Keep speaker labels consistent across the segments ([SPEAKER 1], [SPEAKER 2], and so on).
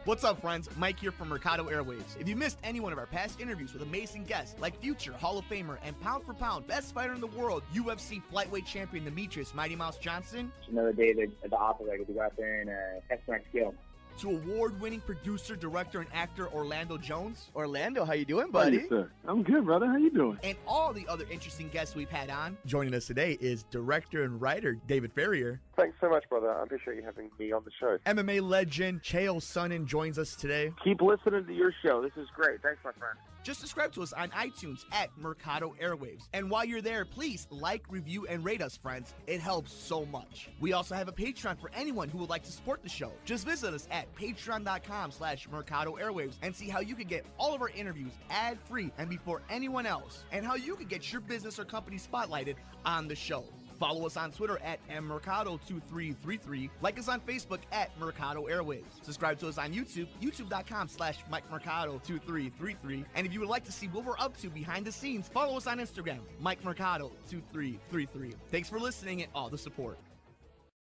[SPEAKER 1] What's up, friends? Mike here from aMERiCADO Airwaves. If you missed any one of our past interviews with amazing guests like future Hall of Famer and pound for pound best fighter in the world, UFC flyweight champion Demetrius Mighty Mouse Johnson,
[SPEAKER 2] another day at the office, I get to go out there and test my skill.
[SPEAKER 1] to award-winning producer, director, and actor Orlando Jones,
[SPEAKER 3] Orlando, how you doing, buddy?
[SPEAKER 4] Hey, sir. I'm good, brother. How you doing?
[SPEAKER 1] and all the other interesting guests we've had on. Joining us today is director and writer David Ferrier.
[SPEAKER 5] Thanks so much, brother. I appreciate you having me on the show.
[SPEAKER 1] MMA legend Chael Sonnen joins us today.
[SPEAKER 5] Keep listening to your show. This is great. Thanks, my friend.
[SPEAKER 1] Just subscribe to us on iTunes at aMERiCADO Airwaves. And while you're there, please like, review, and rate us, friends. It helps so much. We also have a Patreon for anyone who would like to support the show. Just visit us at patreon.com/aMERiCADO Airwaves and see how you can get all of our interviews ad-free and before anyone else, and how you can get your business or company spotlighted on the show. Follow us on Twitter at aMERiCADO2333. Like us on Facebook at aMERiCADO Airwaves. Subscribe to us on YouTube, youtube.com/MikeMercado2333. And if you would like to see what we're up to behind the scenes, follow us on Instagram, MikeMercado2333. Thanks for listening and all the support.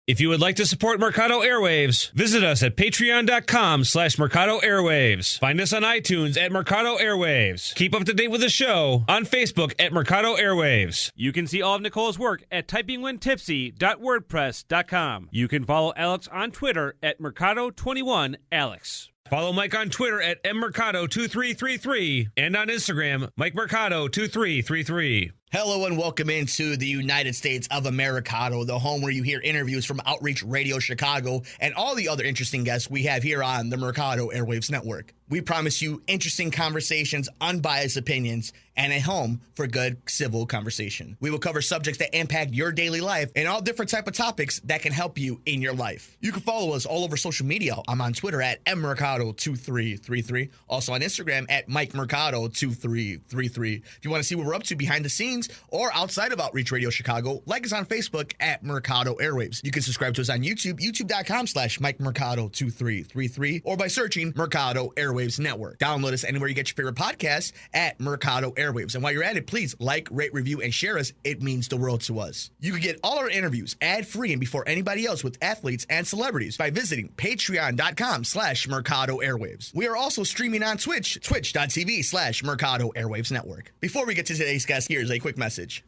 [SPEAKER 6] If you would like to support aMERiCADO Airwaves, visit us at patreon.com/Mercado Airwaves. Find us on iTunes at Mercado Airwaves. Keep up to date with the show on Facebook at Mercado Airwaves. You can see all of Nicole's work at typingwhentipsy.wordpress.com. You can follow Alex on Twitter at Mercado21Alex. Follow Mike on Twitter at mmercado2333 and on Instagram, MikeMercado2333.
[SPEAKER 1] Hello and welcome into the United States of aMERiCADO, the home where you hear interviews from Outreach Radio Chicago and all the other interesting guests we have here on the aMERiCADO Airwaves Network. We promise you interesting conversations, unbiased opinions, and a home for good civil conversation. We will cover subjects that impact your daily life and all different type of topics that can help you in your life. You can follow us all over social media. I'm on Twitter at mmercado2333, also on Instagram at MikeMercado2333. If you want to see what we're up to behind the scenes or outside of Outreach Radio Chicago, like us on Facebook at aMERiCADO Airwaves. You can subscribe to us on YouTube, youtube.com/MikeMercado2333, or by searching Mercado Airwaves Network. Download us anywhere you get your favorite podcasts at Mercado Airwaves. And while you're at it, please like, rate, review, and share us. It means the world to us. You can get all our interviews ad-free and before anybody else with athletes and celebrities by visiting patreon.com/Mercado Airwaves. We are also streaming on Twitch, twitch.tv/Mercado Airwaves Network. Before we get to today's guest, here's a quick message.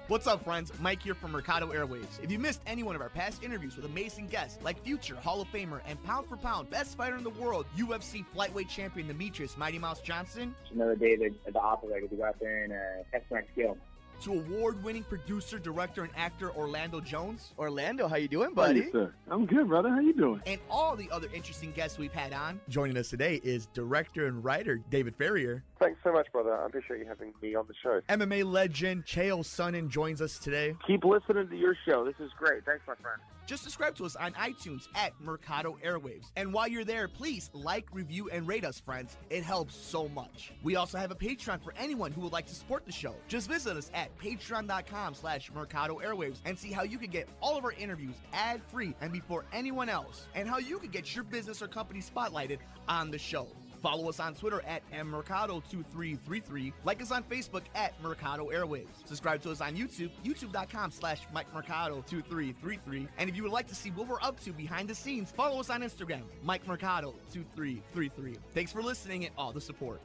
[SPEAKER 1] What's up, friends? Mike here from aMERiCADO Airwaves. If you missed any one of our past interviews with amazing guests like future Hall of Famer and pound for pound best fighter in the world, UFC flyweight champion Demetrius Mighty Mouse Johnson,
[SPEAKER 2] Another day at the office, I get to go out there and test my skill.
[SPEAKER 1] to award-winning producer, director, and actor Orlando Jones,
[SPEAKER 3] Orlando, how you doing, buddy?
[SPEAKER 4] Hey, sir. I'm good, brother. How you doing?
[SPEAKER 1] and all the other interesting guests we've had on. Joining us today is director and writer David Ferrier.
[SPEAKER 5] Thanks so much, brother. I appreciate you having me on the show.
[SPEAKER 1] MMA legend Chael Sonnen joins us today.
[SPEAKER 5] Keep listening to your show. This is great. Thanks, my friend.
[SPEAKER 1] Just subscribe to us on iTunes at aMERiCADO Airwaves. And while you're there, please like, review, and rate us, friends. It helps so much. We also have a Patreon for anyone who would like to support the show. Just visit us at patreon.com/Mercado Airwaves and see how you can get all of our interviews ad-free and before anyone else, and how you can get your business or company spotlighted on the show. Follow us on Twitter at mmercado2333. Like us on Facebook at Mercado Airwaves. Subscribe to us on YouTube, youtube.com/MikeMercado2333. And if you would like to see what we're up to behind the scenes, follow us on Instagram, MikeMercado2333. Thanks for listening and all the support.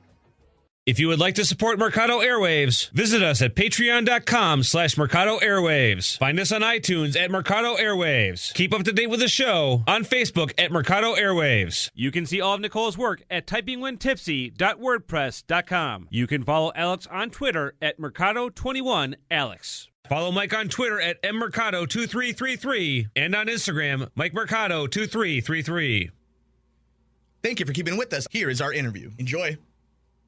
[SPEAKER 6] If you would like to support aMERiCADO Airwaves, visit us at patreon.com/Mercado Airwaves. Find us on iTunes at Mercado Airwaves. Keep up to date with the show on Facebook at Mercado Airwaves. You can see all of Nicole's work at typingwhentipsy.wordpress.com. You can follow Alex on Twitter at Mercado21Alex. Follow Mike on Twitter at mmercado2333 and on Instagram, MikeMercado2333.
[SPEAKER 1] Thank you for keeping with us. Here is our interview. Enjoy.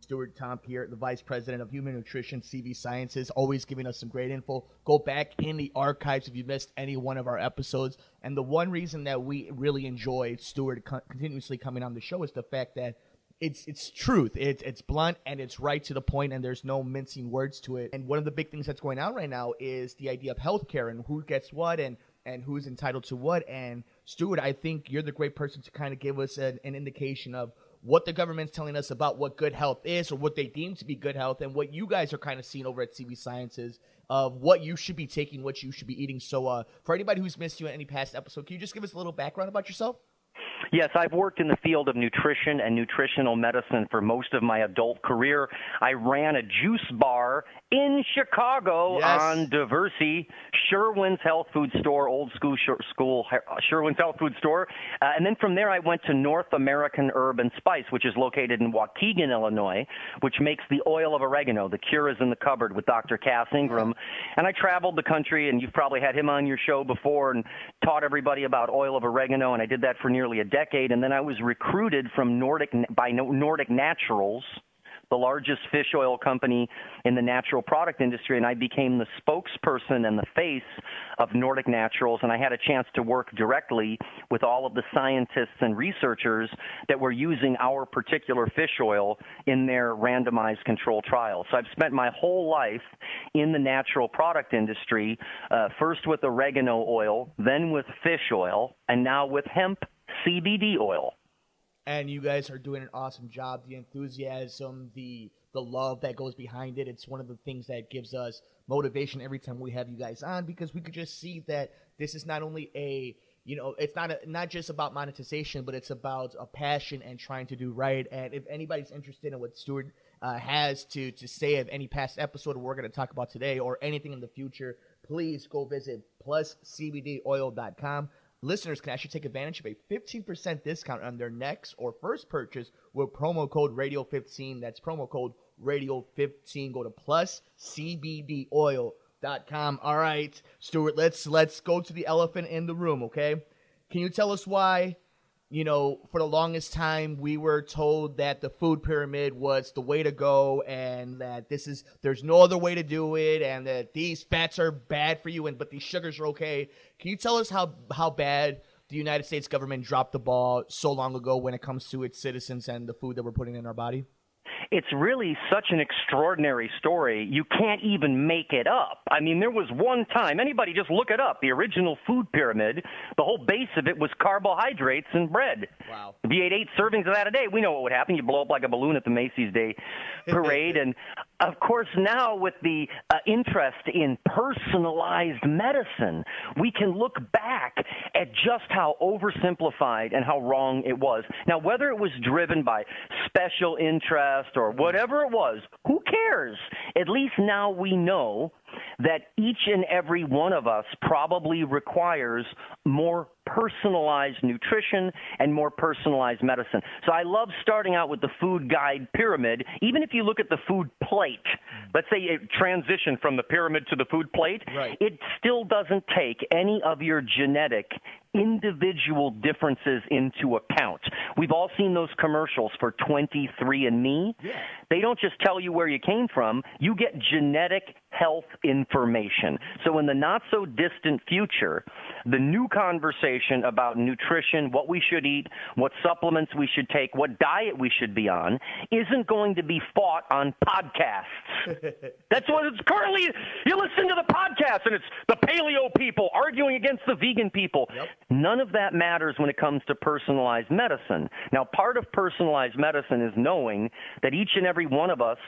[SPEAKER 3] Stuart Tomc here, the Vice President of Human Nutrition, CV Sciences, always giving us some great info. Go back in the archives if you missed any one of our episodes. And the one reason that we really enjoy Stuart continuously coming on the show is the fact that it's truth. It's blunt and it's right to the point, and there's no mincing words to it. And one of the big things that's going on right now is the idea of healthcare and who gets what and who's entitled to what. And Stuart, I think you're the great person to kind of give us an indication of what the government's telling us about what good health is, or what they deem to be good health, and what you guys are kind of seeing over at CV Sciences of what you should be taking, what you should be eating. So for anybody who's missed you in any past episode, can you just give us a little background about yourself?
[SPEAKER 7] Yes, I've worked in the field of nutrition and nutritional medicine for most of my adult career. I ran a juice bar in Chicago on Diversey, Sherwin's Health Food Store, old school Sherwin's Health Food Store. And then from there, I went to North American Herb and Spice, which is located in Waukegan, Illinois, which makes the oil of oregano. The cure is in the cupboard with Dr. Cass Ingram. And I traveled the country, and you've probably had him on your show before, and taught everybody about oil of oregano, and I did that for nearly a decade. And then I was recruited from Nordic Naturals, the largest fish oil company in the natural product industry, and I became the spokesperson and the face of Nordic Naturals, and I had a chance to work directly with all of the scientists and researchers that were using our particular fish oil in their randomized control trials. So I've spent my whole life in the natural product industry, first with oregano oil, then with fish oil, and now with hemp CBD oil.
[SPEAKER 3] And you guys are doing an awesome job. The enthusiasm, the love that goes behind it, it's one of the things that gives us motivation every time we have you guys on, because we could just see that this is not only it's not just about monetization, but it's about a passion and trying to do right. And if anybody's interested in what Stuart has to say of any past episode we're going to talk about today or anything in the future, please go visit pluscbdoil.com. Listeners can actually take advantage of a 15% discount on their next or first purchase with promo code Radio15. That's promo code Radio15. Go to pluscbdoil.com. All right, Stuart, let's go to the elephant in the room, okay? Can you tell us why, for the longest time we were told that the food pyramid was the way to go and that there's no other way to do it and that these fats are bad for you but these sugars are okay. Can you tell us how bad the United States government dropped the ball so long ago when it comes to its citizens and the food that we're putting in our body?
[SPEAKER 7] It's really such an extraordinary story, you can't even make it up. I mean, there was one time, anybody just look it up, the original food pyramid, the whole base of it was carbohydrates and bread.
[SPEAKER 3] Wow.
[SPEAKER 7] If you ate 8 servings of that a day, we know what would happen. You blow up like a balloon at the Macy's Day Parade. And, of course, now with the interest in personalized medicine, we can look back at just how oversimplified and how wrong it was. Now, whether it was driven by special interest or whatever it was, who cares? At least now we know that each and every one of us probably requires more personalized nutrition and more personalized medicine. So I love starting out with the food guide pyramid. Even if you look at the food plate, let's say it transitioned from the pyramid to the food plate,
[SPEAKER 3] right,
[SPEAKER 7] it still doesn't take any of your genetic individual differences into account. We've all seen those commercials for 23andMe.
[SPEAKER 3] Yeah.
[SPEAKER 7] They don't just tell you where you came from. You get genetic health information. So in the not-so-distant future, the new conversation about nutrition, what we should eat, what supplements we should take, what diet we should be on, isn't going to be fought on podcasts. That's what it's currently. You listen to the podcast, and it's the paleo people arguing against the vegan people.
[SPEAKER 3] Yep.
[SPEAKER 7] None of that matters when it comes to personalized medicine. Now, part of personalized medicine is knowing that each and every one of us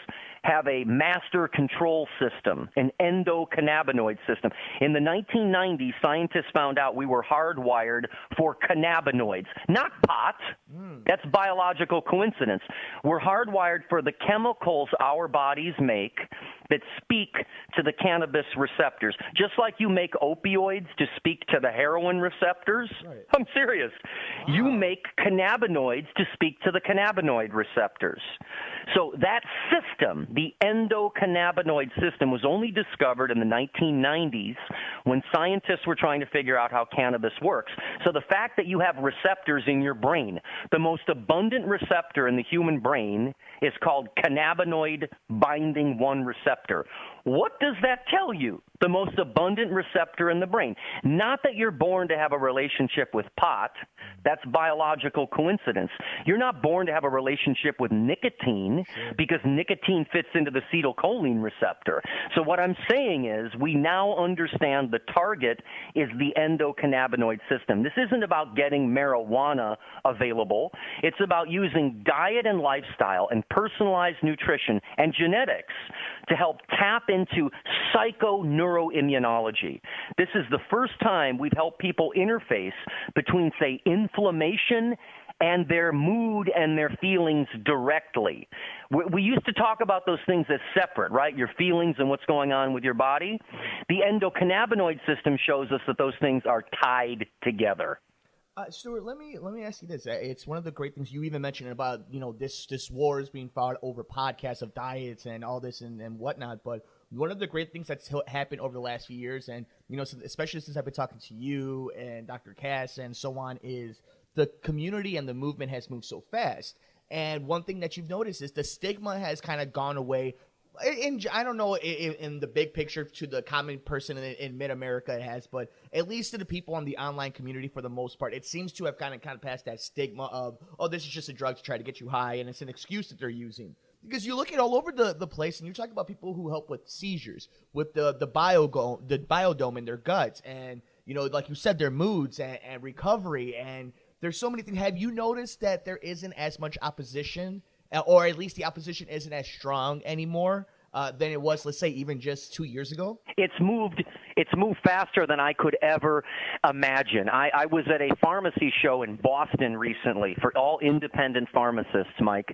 [SPEAKER 7] have a master control system, an endocannabinoid system. In the 1990s, scientists found out we were hardwired for cannabinoids, not pot. That's biological coincidence. We're hardwired for the chemicals our bodies make that speak to the cannabis receptors. Just like you make opioids to speak to the heroin receptors.
[SPEAKER 3] Right.
[SPEAKER 7] I'm serious. Wow. You make cannabinoids to speak to the cannabinoid receptors. So that system, the endocannabinoid system, was only discovered in the 1990s when scientists were trying to figure out how cannabis works. So the fact that you have receptors in your brain, the most abundant receptor in the human brain is called cannabinoid binding 1 receptor. What does that tell you? The most abundant receptor in the brain. Not that you're born to have a relationship with pot. That's biological coincidence. You're not born to have a relationship with nicotine because nicotine fits into the acetylcholine receptor. So what I'm saying is we now understand the target is the endocannabinoid system. This isn't about getting marijuana available. It's about using diet and lifestyle and personalized nutrition and genetics to help tap into psychoneuroimmunology neuroimmunology. This is the first time we've helped people interface between, say, inflammation and their mood and their feelings directly. We used to talk about those things as separate, right? Your feelings and what's going on with your body. The endocannabinoid system shows us that those things are tied together.
[SPEAKER 3] Stuart, let me ask you this. It's one of the great things you even mentioned about, this war is being fought over podcasts of diets and all this and whatnot. But one of the great things that's happened over the last few years, and, especially since I've been talking to you and Dr. Cass and so on, is the community and the movement has moved so fast. And one thing that you've noticed is the stigma has kind of gone away. I don't know in the big picture to the common person in mid-America it has, but at least to the people in the online community for the most part, it seems to have kind of passed that stigma of, oh, this is just a drug to try to get you high, and it's an excuse that they're using. Because you look at all over the place, and you talk about people who help with seizures, with the biodome in their guts, and, like you said, their moods and recovery, and there's so many things. Have you noticed that there isn't as much opposition, or at least the opposition isn't as strong anymore than it was, let's say, even just 2 years ago?
[SPEAKER 7] It's moved faster than I could ever imagine. I was at a pharmacy show in Boston recently for all independent pharmacists, Mike,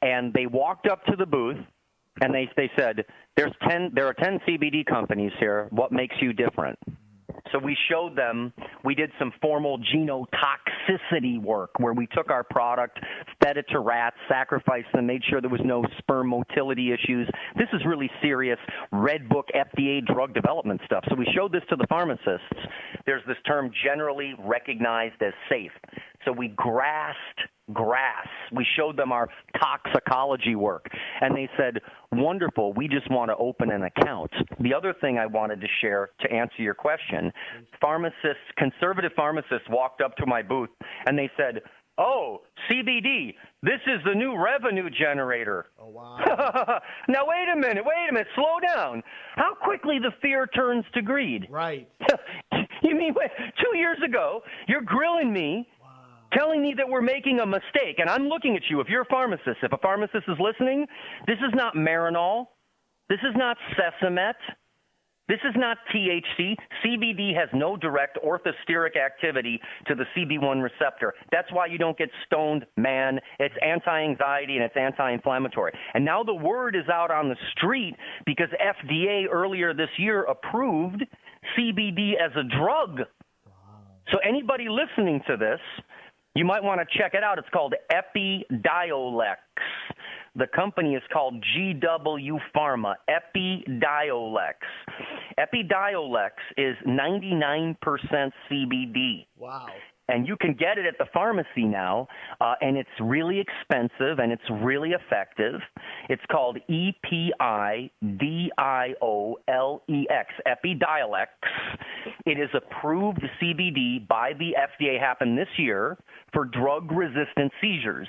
[SPEAKER 7] and they walked up to the booth and they said, there are 10 CBD companies here. What makes you different? So we showed them, we did some formal genotoxicity work where we took our product, fed it to rats, sacrificed them, made sure there was no sperm motility issues. This is really serious Red Book FDA drug development stuff. So we showed this to the pharmacists. There's this term generally recognized as safe. So we grassed grass. We showed them our toxicology work, and they said, wonderful, we just want to open an account. The other thing I wanted to share to answer your question, conservative pharmacists walked up to my booth, and they said, oh, CBD, this is the new revenue generator.
[SPEAKER 3] Oh, wow.
[SPEAKER 7] Now, wait a minute, slow down. How quickly the fear turns to greed.
[SPEAKER 3] Right.
[SPEAKER 7] You mean, 2 years ago, you're grilling me, telling me that we're making a mistake, and I'm looking at you. If you're a pharmacist, if a pharmacist is listening, this is not Marinol. This is not Sesamet. This is not THC. CBD has no direct orthosteric activity to the CB1 receptor. That's why you don't get stoned, man. It's anti-anxiety and it's anti-inflammatory. And now the word is out on the street because FDA earlier this year approved CBD as a drug. So anybody listening to this, you might want to check it out. It's called Epidiolex. The company is called GW Pharma, Epidiolex. Epidiolex is 99% CBD.
[SPEAKER 3] Wow.
[SPEAKER 7] And you can get it at the pharmacy now, and it's really expensive, and it's really effective. It's called Epidiolex, Epidiolex. It is approved CBD by the FDA, happened this year, for drug-resistant seizures.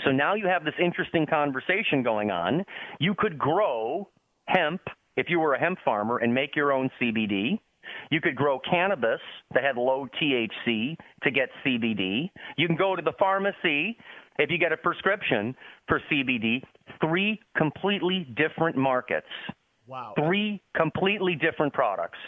[SPEAKER 7] So now you have this interesting conversation going on. You could grow hemp, if you were a hemp farmer, and make your own CBD. You could grow cannabis that had low THC to get CBD. You can go to the pharmacy if you get a prescription for CBD. 3 completely different markets.
[SPEAKER 3] Wow.
[SPEAKER 7] 3 completely different products.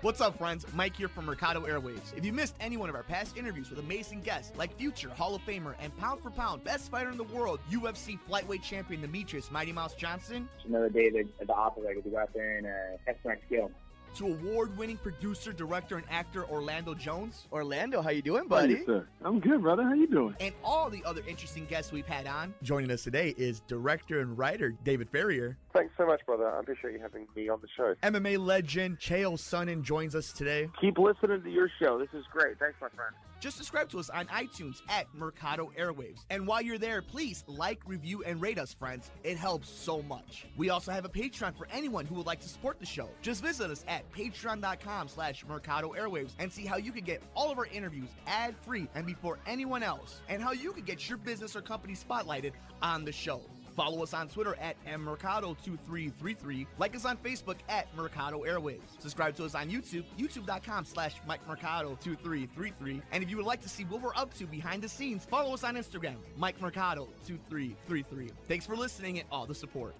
[SPEAKER 1] What's up, friends? Mike here from aMERiCADO Airwaves. If you missed any one of our past interviews with amazing guests like future Hall of Famer and pound for pound best fighter in the world, UFC flyweight champion Demetrius Mighty Mouse Johnson,
[SPEAKER 2] Another day at the operator to go out there and test my skill.
[SPEAKER 1] to award-winning producer, director, and actor Orlando Jones,
[SPEAKER 3] Orlando, how you doing,
[SPEAKER 4] Thank
[SPEAKER 3] buddy?
[SPEAKER 4] you, sir. I'm good, brother. How you doing?
[SPEAKER 1] and all the other interesting guests we've had on. Joining us today is director and writer David Ferrier.
[SPEAKER 5] Thanks so much, brother. I appreciate you having me on the show.
[SPEAKER 1] MMA legend Chael Sonnen joins us today.
[SPEAKER 5] Keep listening to your show. This is great. Thanks, my friend.
[SPEAKER 1] Just subscribe to us on iTunes at aMERiCADO Airwaves. And while you're there, please like, review, and rate us, friends. It helps so much. We also have a Patreon for anyone who would like to support the show. Just visit us at patreon.com/aMERiCADO Airwaves and see how you can get all of our interviews ad-free and before anyone else, and how you can get your business or company spotlighted on the show. Follow us on Twitter at aMERiCADO2333. Like us on Facebook at aMERiCADO Airwaves. Subscribe to us on YouTube, youtube.com/MikeMercado2333. And if you would like to see what we're up to behind the scenes, follow us on Instagram, MikeMercado2333. Thanks for listening and all the support.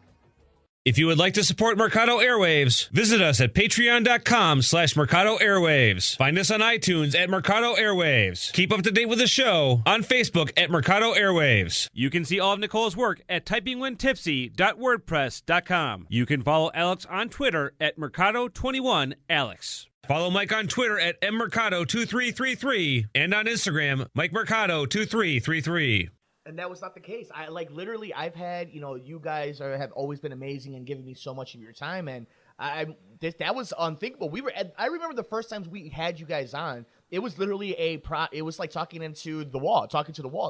[SPEAKER 6] If you would like to support Mercado Airwaves, visit us at patreon.com/Mercado Airwaves. Find us on iTunes at Mercado Airwaves. Keep up to date with the show on Facebook at Mercado Airwaves.
[SPEAKER 8] You can see all of Nicole's work at typingwhentipsy.wordpress.com. You can follow Alex on Twitter at Mercado21Alex.
[SPEAKER 6] Follow Mike on Twitter at mmercado2333 and on Instagram, MikeMercado2333.
[SPEAKER 3] And that was not the case. I've had, you guys have always been amazing and giving me so much of your time. And that was unthinkable. I remember the first times we had you guys on, it was literally it was like talking to the wall.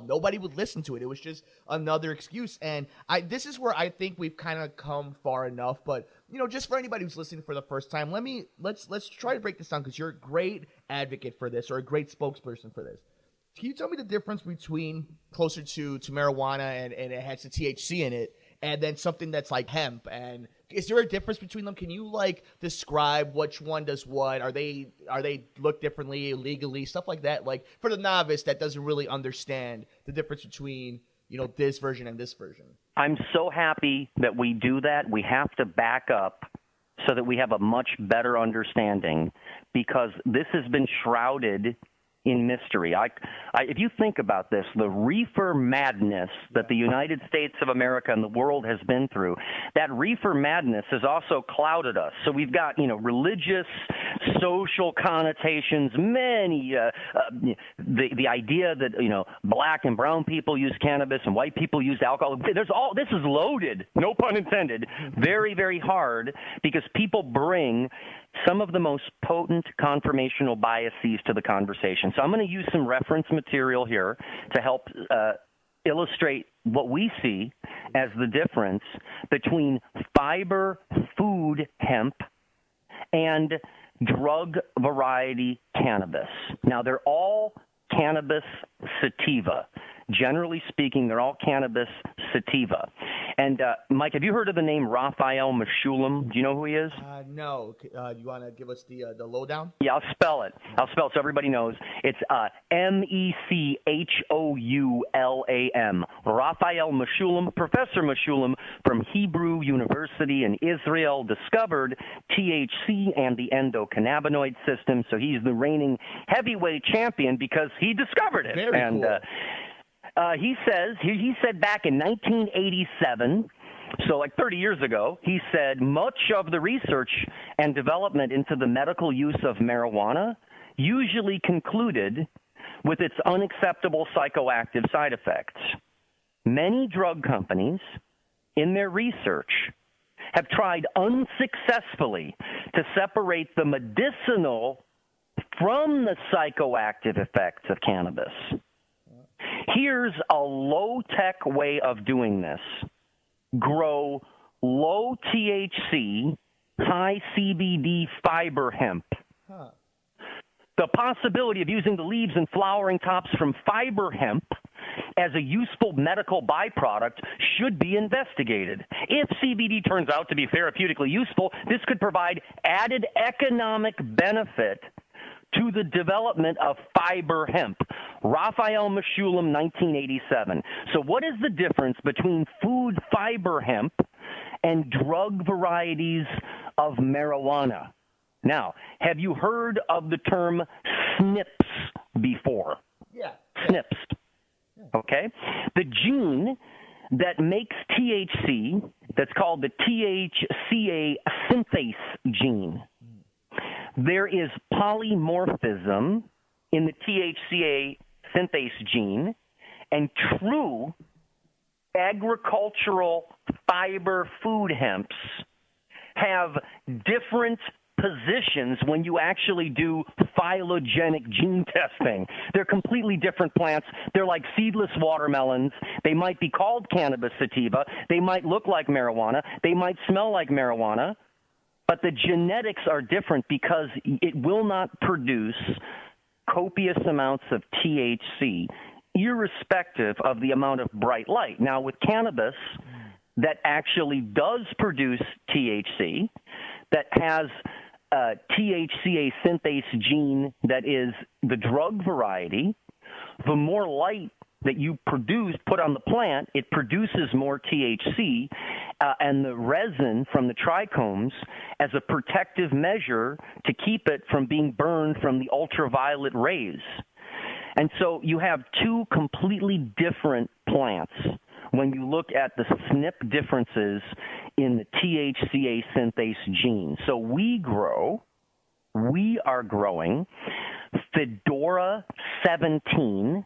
[SPEAKER 3] Nobody would listen to it. It was just another excuse. And this is where I think we've kind of come far enough. But, just for anybody who's listening for the first time, let's try to break this down, because you're a great advocate for this, or a great spokesperson for this. Can you tell me the difference between closer to marijuana and it has the THC in it, and then something that's like hemp? And is there a difference between them? Can you describe which one does what? Are they look differently legally, stuff like that? Like for the novice that doesn't really understand the difference between this version and this version.
[SPEAKER 7] I'm so happy that we do that. We have to back up so that we have a much better understanding, because this has been shrouded in mystery. If you think about this, the reefer madness that the United States of America and the world has been through, that reefer madness has also clouded us. So we've got, religious, social connotations, many, the idea that, black and brown people use cannabis and white people use alcohol. This is loaded, no pun intended, very, very hard, because people bring some of the most potent confirmational biases to the conversation. So I'm going to use some reference material here to help illustrate what we see as the difference between fiber food hemp and drug variety cannabis. Now, they're all cannabis sativa. Generally speaking, they're all cannabis sativa. And, Mike, have you heard of the name Raphael Mechoulam? Do you know who he is?
[SPEAKER 3] No. You want to give us the lowdown?
[SPEAKER 7] Yeah, I'll spell it so everybody knows. It's Mechoulam. Raphael Mechoulam. Professor Mechoulam from Hebrew University in Israel discovered THC and the endocannabinoid system. So he's the reigning heavyweight champion because he discovered it.
[SPEAKER 3] Very cool.
[SPEAKER 7] He said back in 1987, so like 30 years ago, he said much of the research and development into the medical use of marijuana usually concluded with its unacceptable psychoactive side effects. Many drug companies, in their research, have tried unsuccessfully to separate the medicinal from the psychoactive effects of cannabis. Here's a low-tech way of doing this. Grow low THC, high CBD fiber hemp. The possibility of using the leaves and flowering tops from fiber hemp as a useful medical byproduct should be investigated. If CBD turns out to be therapeutically useful, this could provide added economic benefit to the development of fiber hemp. Raphael Mechoulam, 1987. So what is the difference between food fiber hemp and drug varieties of marijuana? Now, have you heard of the term SNPs before?
[SPEAKER 3] Yeah.
[SPEAKER 7] SNPs. Okay? The gene that makes THC, that's called the THCA synthase gene. There is polymorphism in the THCA synthase gene, and true agricultural fiber food hemps have different positions when you actually do phylogenetic gene testing. They're completely different plants. They're like seedless watermelons. They might be called cannabis sativa. They might look like marijuana. They might smell like marijuana. But the genetics are different because it will not produce copious amounts of THC, irrespective of the amount of bright light. Now, with cannabis, that actually does produce THC, that has a THCA synthase gene that is the drug variety, the more light that you put on the plant, it produces more THC and the resin from the trichomes as a protective measure to keep it from being burned from the ultraviolet rays. And so you have two completely different plants when you look at the SNP differences in the THCA synthase gene. So we are growing Fedora 17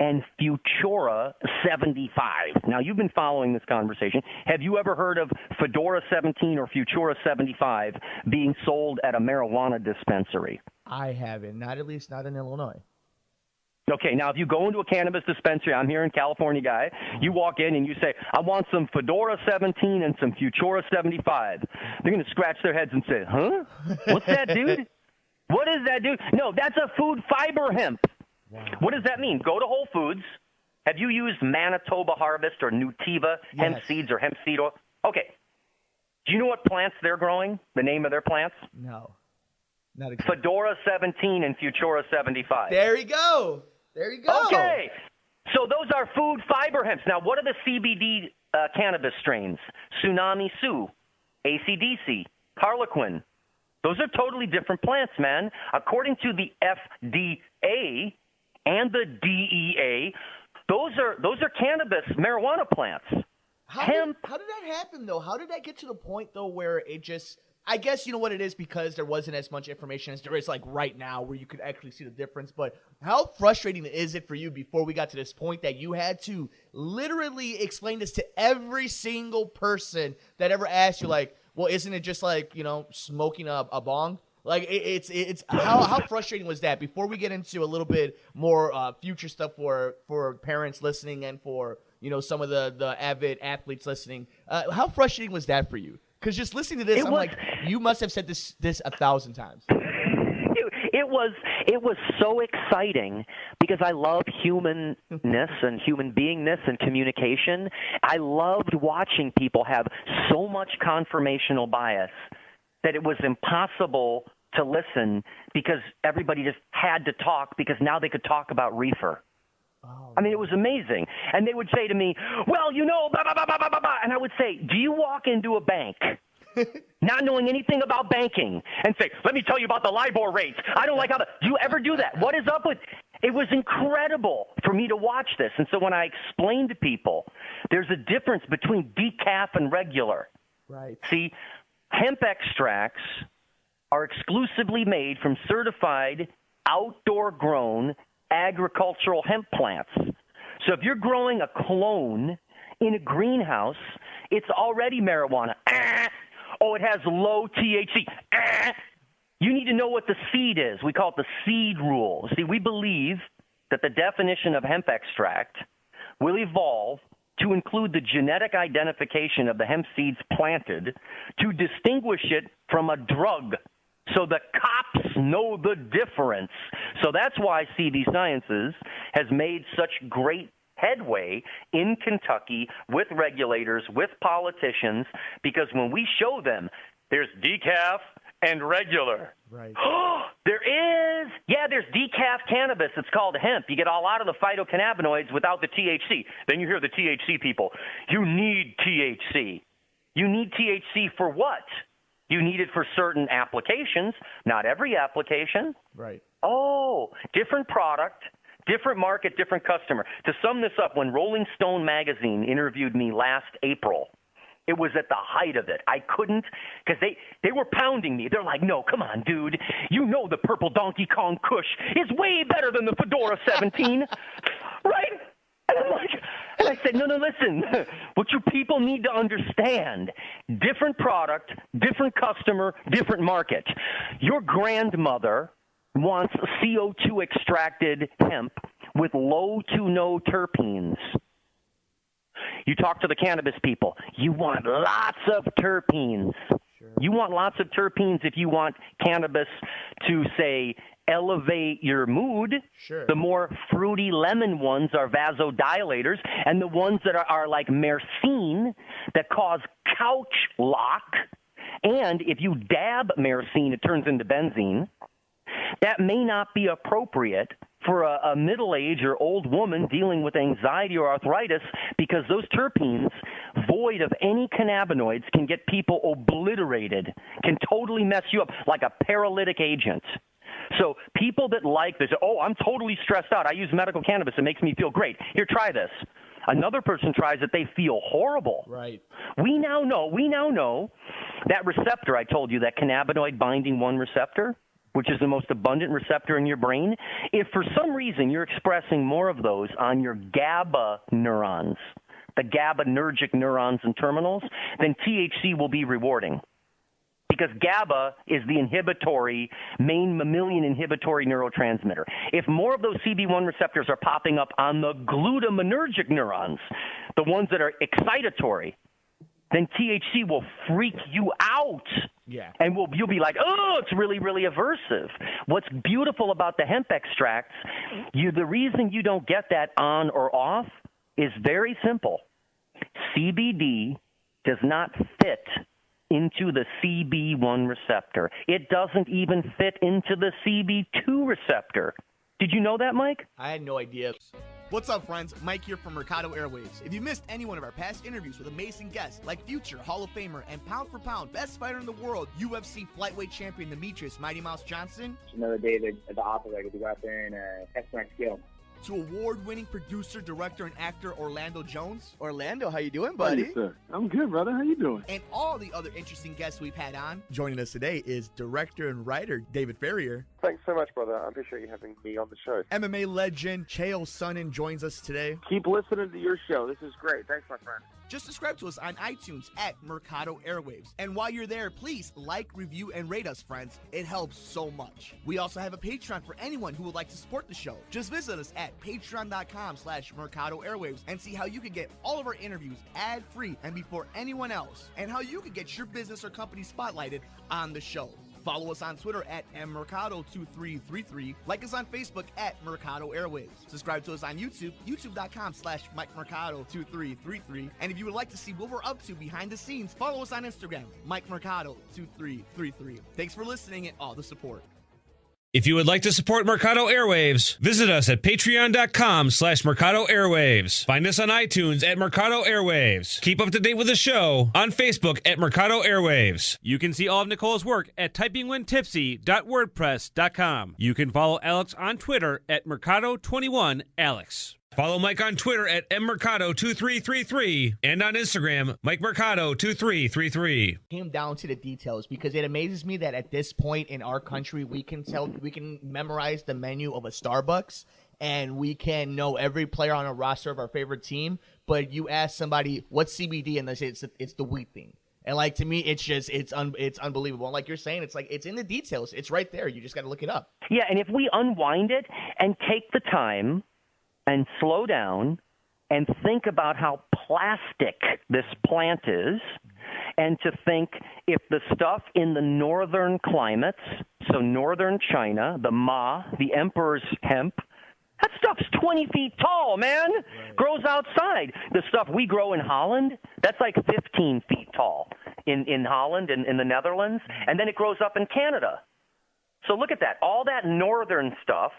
[SPEAKER 7] and Futura 75. Now, you've been following this conversation. Have you ever heard of Fedora 17 or Futura 75 being sold at a marijuana dispensary?
[SPEAKER 3] I haven't, not in Illinois.
[SPEAKER 7] Okay, now if you go into a cannabis dispensary, I'm here in California, guy, you walk in and you say, I want some Fedora 17 and some Futura 75. They're going to scratch their heads and say, huh? What's that, dude? What is that, dude? No, that's a food fiber hemp. Wow. What does that mean? Go to Whole Foods. Have you used Manitoba Harvest or Nutiva hemp seeds or hemp seed oil? Okay. Do you know what plants they're growing? The name of their plants?
[SPEAKER 3] No. Not exactly.
[SPEAKER 7] Fedora 17 and Futura 75.
[SPEAKER 3] There you go.
[SPEAKER 7] Okay. So those are food fiber hemps. Now, what are the CBD cannabis strains? Tsunami Sioux, AC/DC, Harlequin. Those are totally different plants, man. According to the FDA and the DEA, those are cannabis marijuana plants.
[SPEAKER 3] How did that happen, though? How did that get to the point, though, where it just – I guess you know what it is because there wasn't as much information as there is like right now where you could actually see the difference. But how frustrating is it for you before we got to this point that you had to literally explain this to every single person that ever asked you, like, well, isn't it just like, you know, smoking a bong? Like, it's how frustrating was that? Before we get into a little bit more future stuff for parents listening and for, you know, some of the avid athletes listening, how frustrating was that for you? Because just listening to this, I'm like, you must have said this 1,000 times.
[SPEAKER 7] It was so exciting because I love humanness and human beingness and communication. I loved watching people have so much confirmational bias that it was impossible to listen because everybody just had to talk because now they could talk about reefer. Oh, I mean, it was amazing. And they would say to me, well, you know, blah, blah, blah, blah, blah, blah. And I would say, do you walk into a bank not knowing anything about banking and say, let me tell you about the LIBOR rates. I don't like how do you ever do that? What is up with it? Was incredible for me to watch this. And so when I explained to people, there's a difference between decaf and regular.
[SPEAKER 3] Right.
[SPEAKER 7] See, hemp extracts are exclusively made from certified outdoor-grown agricultural hemp plants. So if you're growing a clone in a greenhouse, it's already marijuana. Oh, it has low THC. You need to know what the seed is. We call it the seed rule. See, we believe that the definition of hemp extract will evolve to include the genetic identification of the hemp seeds planted to distinguish it from a drug. So the cops know the difference. So that's why CV Sciences has made such great headway in Kentucky with regulators, with politicians, because when we show them there's decaf and regular.
[SPEAKER 3] Right.
[SPEAKER 7] There's decaf cannabis. It's called hemp. You get a lot of the phytocannabinoids without the THC. Then you hear the THC people. You need THC. You need THC for what? You need it for certain applications, not every application.
[SPEAKER 3] Right.
[SPEAKER 7] Oh, different product, different market, different customer. To sum this up, when Rolling Stone magazine interviewed me last April, it was at the height of it. I couldn't, because they were pounding me. They're like, no, come on, dude. You know the purple Donkey Kong Kush is way better than the Fedora 17, right? And I said, no, listen. What you people need to understand, different product, different customer, different market. Your grandmother wants CO2 extracted hemp with low to no terpenes. You talk to the cannabis people. You want lots of terpenes. Sure. You want lots of terpenes if you want cannabis to, say, elevate your mood.
[SPEAKER 3] Sure. The
[SPEAKER 7] more fruity lemon ones are vasodilators, and the ones that are like myrcene that cause couch lock. And if you dab myrcene, it turns into benzene. That may not be appropriate for a middle-aged or old woman dealing with anxiety or arthritis, because those terpenes, void of any cannabinoids, can get people obliterated, can totally mess you up like a paralytic agent. So people that like this, oh, I'm totally stressed out. I use medical cannabis. It makes me feel great. Here, try this. Another person tries it. They feel horrible.
[SPEAKER 3] Right.
[SPEAKER 7] We now know that receptor I told you, that cannabinoid binding 1 receptor, which is the most abundant receptor in your brain, if for some reason you're expressing more of those on your GABA neurons, the GABAergic neurons and terminals, then THC will be rewarding. Because GABA is the main mammalian inhibitory neurotransmitter. If more of those CB1 receptors are popping up on the glutamanergic neurons, the ones that are excitatory, then THC will freak you out.
[SPEAKER 3] Yeah.
[SPEAKER 7] And you'll be like, oh, it's really, really aversive. What's beautiful about the hemp extracts, the reason you don't get that on or off is very simple. CBD does not fit into the CB1 receptor. It doesn't even fit into the CB2 receptor. Did you know that, Mike?
[SPEAKER 3] I had no idea.
[SPEAKER 1] What's up, friends? Mike here from aMERiCADO Airwaves. If you missed any one of our past interviews with amazing guests like future Hall of Famer and pound for pound best fighter in the world, UFC flyweight champion Demetrius Mighty Mouse Johnson,
[SPEAKER 2] Another day at the operator to go out there and test my skill.
[SPEAKER 1] to award-winning producer, director, and actor Orlando Jones,
[SPEAKER 3] Orlando, how you doing,
[SPEAKER 4] How are
[SPEAKER 3] buddy?
[SPEAKER 4] you, sir? I'm good, brother. How you doing?
[SPEAKER 1] and all the other interesting guests we've had on. Joining us today is director and writer David Ferrier.
[SPEAKER 5] Thanks so much, brother. I appreciate you having me on the show.
[SPEAKER 1] MMA legend Chael Sonnen joins us today.
[SPEAKER 5] Keep listening to your show. This is great. Thanks, my friend.
[SPEAKER 1] Just subscribe to us on iTunes at aMERiCADO Airwaves. And while you're there, please like, review, and rate us, friends. It helps so much. We also have a Patreon for anyone who would like to support the show. Just visit us at patreon.com/aMERiCADO Airwaves and see how you can get all of our interviews ad-free and before anyone else, and how you can get your business or company spotlighted on the show. Follow us on Twitter at aMERiCADO2333. Like us on Facebook at aMERiCADO Airwaves. Subscribe to us on YouTube, youtube.com/MikeMercado2333. And if you would like to see what we're up to behind the scenes, follow us on Instagram, MikeMercado2333. Thanks for listening and all the support.
[SPEAKER 6] If you would like to support aMERiCADO Airwaves, visit us at patreon.com/Mercado Airwaves. Find us on iTunes at Mercado Airwaves. Keep up to date with the show on Facebook at Mercado Airwaves.
[SPEAKER 8] You can see all of Nicole's work at typingwhentipsy.wordpress.com. You can follow Alex on Twitter at Mercado21Alex.
[SPEAKER 6] Follow Mike on Twitter at mmercado2333 and on Instagram, MikeMercado2333.
[SPEAKER 3] Came down to the details because it amazes me that at this point in our country we can memorize the menu of a Starbucks and we can know every player on a roster of our favorite team, but you ask somebody what's CBD and they say it's the wheat thing. And like, to me, it's unbelievable. And like you're saying, it's like it's in the details. It's right there. You just got to look it up.
[SPEAKER 7] Yeah, and if we unwind it and take the time and slow down and think about how plastic this plant is, and to think if the stuff in the northern climates, so northern China, the the emperor's hemp, that stuff's 20 feet tall, man. Right. Grows outside. The stuff we grow in Holland, that's like 15 feet tall in Holland and in the Netherlands, and then it grows up in Canada. So look at that. All that northern stuff,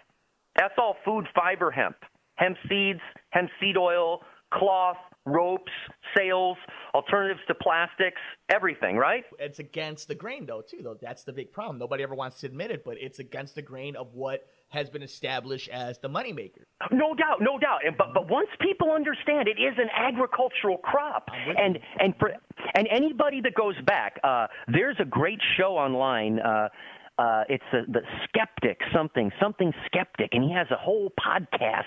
[SPEAKER 7] that's all food fiber hemp. Hemp seeds, hemp seed oil, cloth, ropes, sails, alternatives to plastics, everything, right?
[SPEAKER 3] It's against the grain, though, too, though. That's the big problem. Nobody ever wants to admit it, but it's against the grain of what has been established as the moneymaker.
[SPEAKER 7] No doubt, no doubt. But once people understand it is an agricultural crop, and anybody that goes back, there's a great show online. It's the Skeptic, something Skeptic, and he has a whole podcast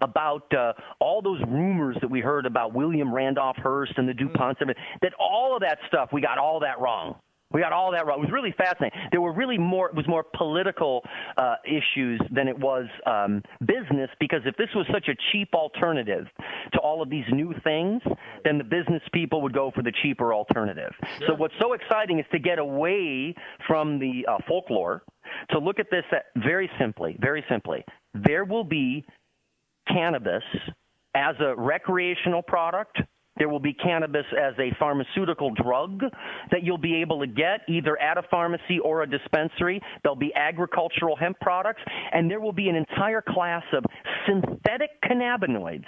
[SPEAKER 7] about all those rumors that we heard about William Randolph Hearst and the DuPont, that all of that stuff, we got all that wrong. We got all that wrong. It was really fascinating. There were really more political issues than it was business, because if this was such a cheap alternative to all of these new things, then the business people would go for the cheaper alternative. Sure. So what's so exciting is to get away from the folklore, to look at this very simply. There will be cannabis as a recreational product There will be cannabis as a pharmaceutical drug that you'll be able to get either at a pharmacy or a dispensary. There'll be agricultural hemp products, and there will be an entire class of synthetic cannabinoids.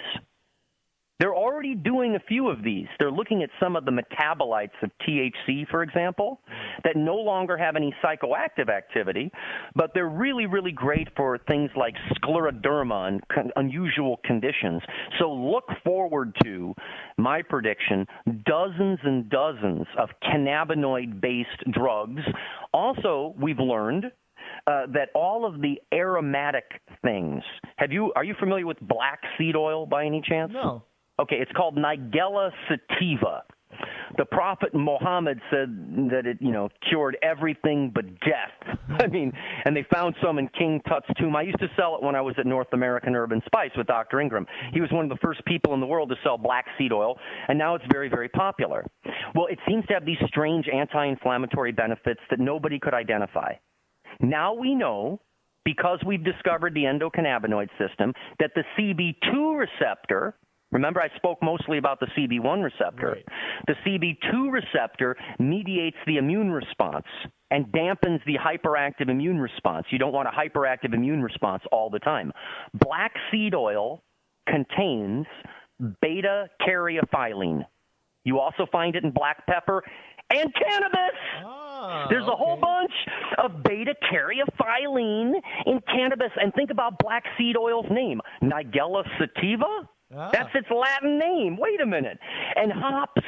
[SPEAKER 7] They're already doing a few of these. They're looking at some of the metabolites of THC, for example, that no longer have any psychoactive activity, but they're really, really great for things like scleroderma and unusual conditions. So look forward to, my prediction, dozens and dozens of cannabinoid-based drugs. Also, we've learned that all of the aromatic things. Are you familiar with black seed oil by any chance?
[SPEAKER 3] No.
[SPEAKER 7] Okay, it's called Nigella sativa. The Prophet Muhammad said that it, cured everything but death. I mean, and they found some in King Tut's tomb. I used to sell it when I was at North American Urban Spice with Dr. Ingram. He was one of the first people in the world to sell black seed oil, and now it's very, very popular. Well, it seems to have these strange anti-inflammatory benefits that nobody could identify. Now we know, because we've discovered the endocannabinoid system, that the CB2 receptor, remember I spoke mostly about the CB1 receptor, right. The CB2 receptor mediates the immune response and dampens the hyperactive immune response. You don't want a hyperactive immune response all the time. Black seed oil contains beta-caryophyllene. You also find it in black pepper and cannabis. There's a whole bunch of beta-caryophyllene in cannabis. And think about black seed oil's name, Nigella sativa. That's its Latin name. Wait a minute. And hops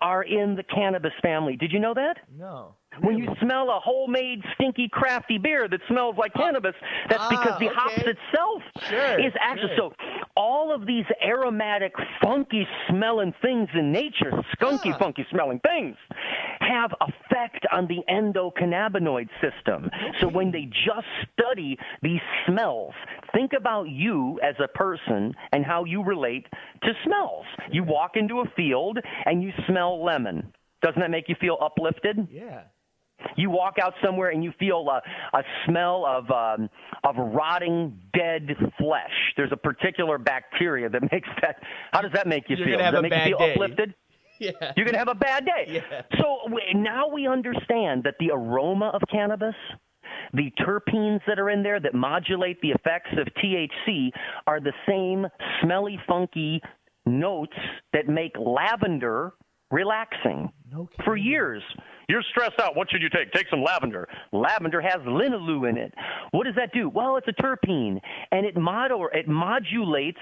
[SPEAKER 7] are in the cannabis family. Did you know that?
[SPEAKER 3] No.
[SPEAKER 7] When you smell a homemade, stinky, crafty beer that smells like cannabis, that's because the hops itself is actually. So all of these aromatic, funky-smelling things in nature, skunky, funky-smelling things, have effect on the endocannabinoid system. So when they just study these smells, think about you as a person and how you relate to smells. You walk into a field and you smell lemon. Doesn't that make you feel uplifted?
[SPEAKER 3] Yeah.
[SPEAKER 7] You walk out somewhere and you feel a smell of rotting, dead flesh. There's a particular bacteria that makes that. How does that make you feel? Does that make you feel uplifted?
[SPEAKER 3] Yeah.
[SPEAKER 7] You're going to have a bad day.
[SPEAKER 3] Yeah.
[SPEAKER 7] So now we understand that the aroma of cannabis, the terpenes that are in there that modulate the effects of THC are the same smelly, funky notes that make lavender relaxing. For years. You're stressed out. What should you take? Take some lavender. Lavender has linalool in it. What does that do? Well, it's a terpene, and it modulates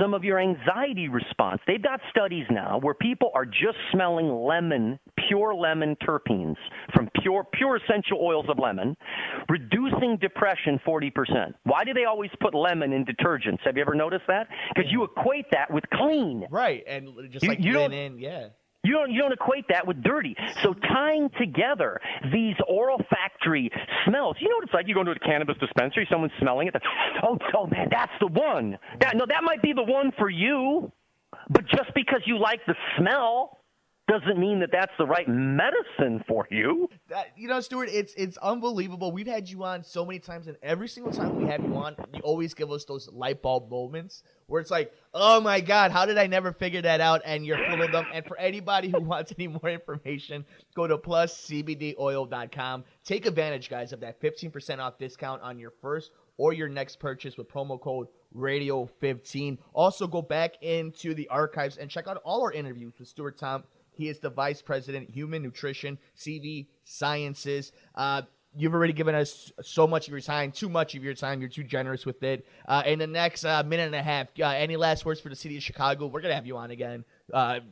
[SPEAKER 7] some of your anxiety response. They've got studies now where people are just smelling lemon, pure lemon terpenes from pure essential oils of lemon, reducing depression 40%. Why do they always put lemon in detergents? Have you ever noticed that? Because you equate that with clean.
[SPEAKER 3] Right, and just like linen, yeah.
[SPEAKER 7] You don't equate that with dirty. So tying together these olfactory smells, you know what it's like? You go into a cannabis dispensary, someone's smelling it. Oh man, that's the one. That might be the one for you, but just because you like the smell doesn't mean that that's the right medicine for you.
[SPEAKER 3] Stuart, it's unbelievable. We've had you on so many times, and every single time we have you on, you always give us those light bulb moments where it's like, oh my God, how did I never figure that out? And you're full of them. And for anybody who wants any more information, go to pluscbdoil.com. Take advantage, guys, of that 15% off discount on your first or your next purchase with promo code radio15. Also, go back into the archives and check out all our interviews with Stuart Tomc. He is the Vice President, Human Nutrition, CV Sciences. You've already given us so much of your time, too much of your time. You're too generous with it. In the next minute and a half, any last words for the city of Chicago? We're going to have you on again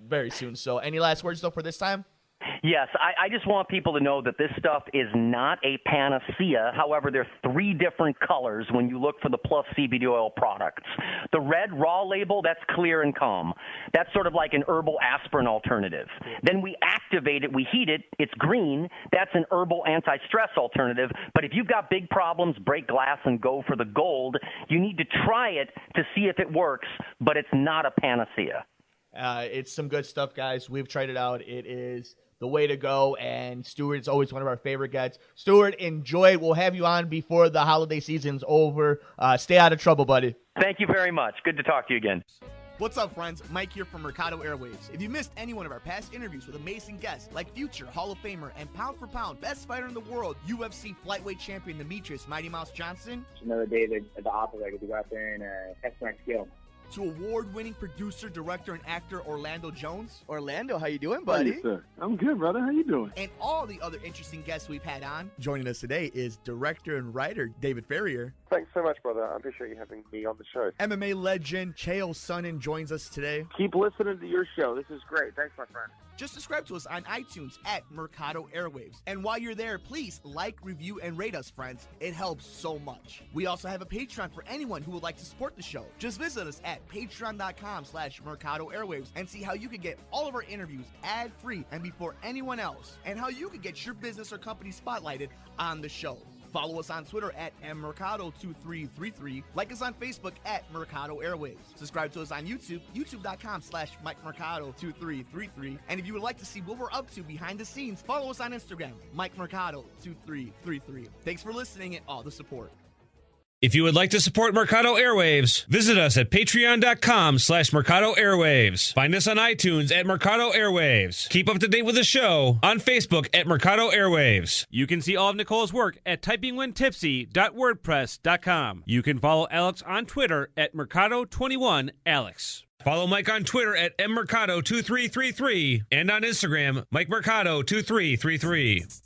[SPEAKER 3] very soon. So any last words, though, for this time?
[SPEAKER 7] Yes, I just want people to know that this stuff is not a panacea. However, there are 3 different colors when you look for the Plus CBD oil products. The red raw label, that's clear and calm. That's sort of like an herbal aspirin alternative. Then we activate it, we heat it, it's green. That's an herbal anti-stress alternative. But if you've got big problems, break glass and go for the gold. You need to try it to see if it works, but it's not a panacea.
[SPEAKER 3] It's some good stuff, guys. We've tried it out. It is the way to go, and Stuart's always one of our favorite guys. Stuart, enjoy. We'll have you on before the holiday season's over. Stay out of trouble, buddy.
[SPEAKER 7] Thank you very much. Good to talk to you again.
[SPEAKER 1] What's up, friends? Mike here from Mercado Airwaves. If you missed any one of our past interviews with amazing guests like future Hall of Famer and pound for pound best fighter in the world, UFC flyweight champion Demetrius Mighty Mouse Johnson,
[SPEAKER 2] Another day at the operator to go out there and test my skill.
[SPEAKER 1] to award-winning producer, director, and actor Orlando Jones,
[SPEAKER 3] Orlando, how you doing,
[SPEAKER 4] How
[SPEAKER 3] buddy?
[SPEAKER 4] you, sir? I'm good, brother. How you doing?
[SPEAKER 1] and all the other interesting guests we've had on.
[SPEAKER 3] Joining us today is director and writer David Ferrier.
[SPEAKER 5] Thanks so much, brother. I appreciate you having me on the show.
[SPEAKER 3] MMA legend Chael Sonnen joins us today.
[SPEAKER 5] Keep listening to your show. This is great. Thanks, my friend.
[SPEAKER 1] Just subscribe to us on iTunes at Mercado Airwaves. And while you're there, please like, review, and rate us, friends. It helps so much. We also have a Patreon for anyone who would like to support the show. Just visit us at patreon.com/Mercado Airwaves and see how you can get all of our interviews ad-free and before anyone else, and how you can get your business or company spotlighted on the show. Follow us on Twitter at aMERiCADO2333. Like us on Facebook at Mercado Airwaves. Subscribe to us on YouTube, youtube.com/MikeMercado2333. And if you would like to see what we're up to behind the scenes, follow us on Instagram, MikeMercado2333. Thanks for listening and all the support.
[SPEAKER 6] If you would like to support Mercado Airwaves, visit us at patreon.com/Mercado Airwaves. Find us on iTunes at Mercado Airwaves. Keep up to date with the show on Facebook at Mercado Airwaves.
[SPEAKER 8] You can see all of Nicole's work at typingwhentipsy.wordpress.com. You can follow Alex on Twitter at Mercado21Alex.
[SPEAKER 6] Follow Mike on Twitter at aMERiCADO2333 and on Instagram, MikeMercado2333.